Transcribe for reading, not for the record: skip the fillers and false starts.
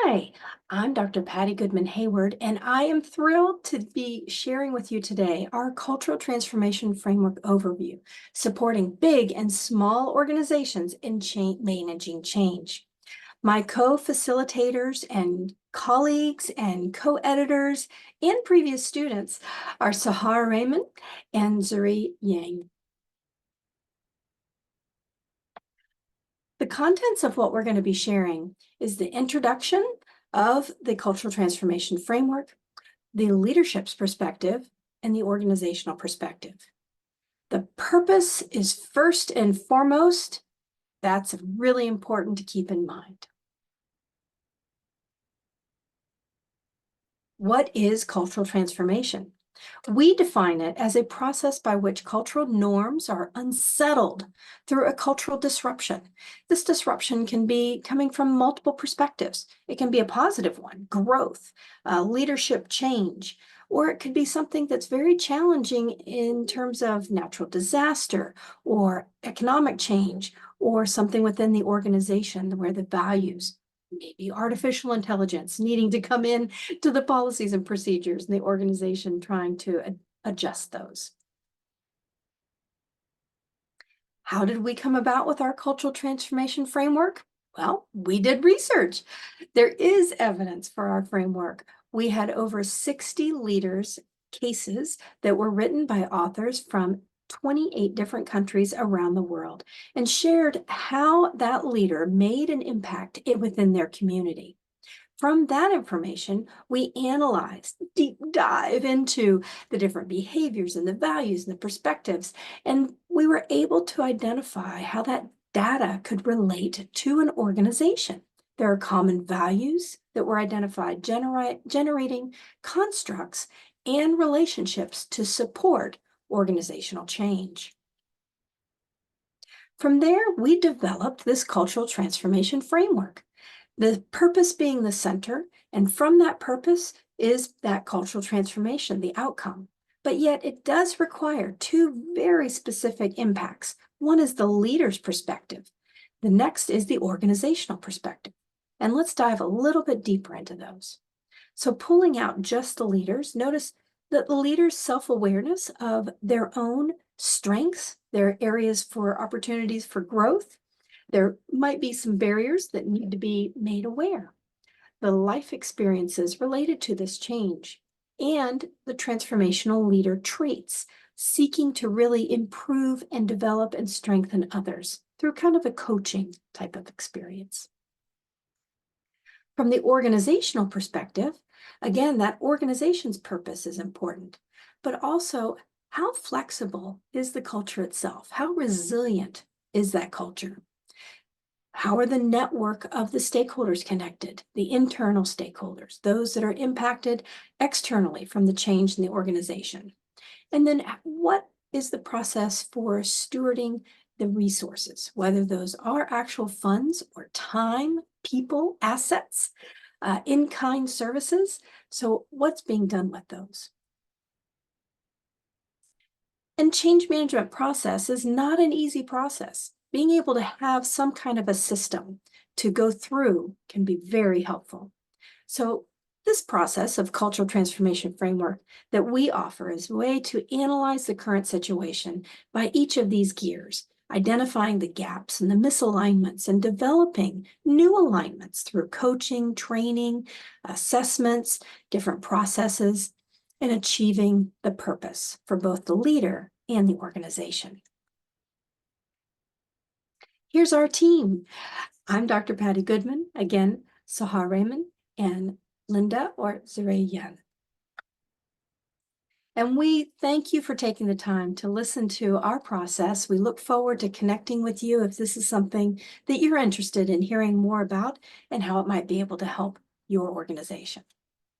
Hi, I'm Dr. Patty Goodman Hayward, and I am thrilled to be sharing with you today our Cultural Transformation Framework overview, supporting big and small organizations in managing change. My co-facilitators and colleagues and co-editors and previous students are Sahar Rehman and Zirui Yan. The contents of what we're going to be sharing is the introduction of the Cultural Transformation Framework, the leadership's perspective, and the organizational perspective. The purpose is first and foremost. That's really important to keep in mind. What is cultural transformation? We define it as a process by which cultural norms are unsettled through a cultural disruption. This disruption can be coming from multiple perspectives. It can be a positive one, growth, leadership change, or it could be something that's very challenging in terms of natural disaster or economic change or something within the organization where the values, maybe artificial intelligence needing to come in to the policies and procedures and the organization trying to adjust those. How did we come about with our cultural transformation framework? Well, we did research. There is evidence for our framework. We had over 60 leaders' cases that were written by authors from 28 different countries around the world and shared how that leader made an impact within their community. From that information, we analyzed, deep dive into the different behaviors and the values and the perspectives, and we were able to identify how that data could relate to an organization. There are common values that were identified, generating constructs and relationships to support organizational change. From there, we developed this cultural transformation framework. The purpose being the center, and from that purpose is that cultural transformation, the outcome. But yet it does require two very specific impacts. One is the leader's perspective. The next is the organizational perspective. And let's dive a little bit deeper into those. So pulling out just the leaders, notice that the leader's self-awareness of their own strengths, their areas for opportunities for growth. There might be some barriers that need to be made aware. The life experiences related to this change and the transformational leader traits, seeking to really improve and develop and strengthen others through kind of a coaching type of experience. From the organizational perspective, again, that organization's purpose is important, but also how flexible is the culture itself? How resilient is that culture? How are the network of the stakeholders connected, the internal stakeholders, those that are impacted externally from the change in the organization? And then what is the process for stewarding the resources, whether those are actual funds or time, people, assets, in-kind services? So what's being done with those? And change management process is not an easy process. Being able to have some kind of a system to go through can be very helpful. So this process of cultural transformation framework that we offer is a way to analyze the current situation by each of these gears, identifying the gaps and the misalignments and developing new alignments through coaching, training, assessments, different processes, and achieving the purpose for both the leader and the organization. Here's our team. I'm Dr. Patty Goodman, again, Sahar Rehman, and Linda or Zirui Yan. And we thank you for taking the time to listen to our process. We look forward to connecting with you if this is something that you're interested in hearing more about and how it might be able to help your organization.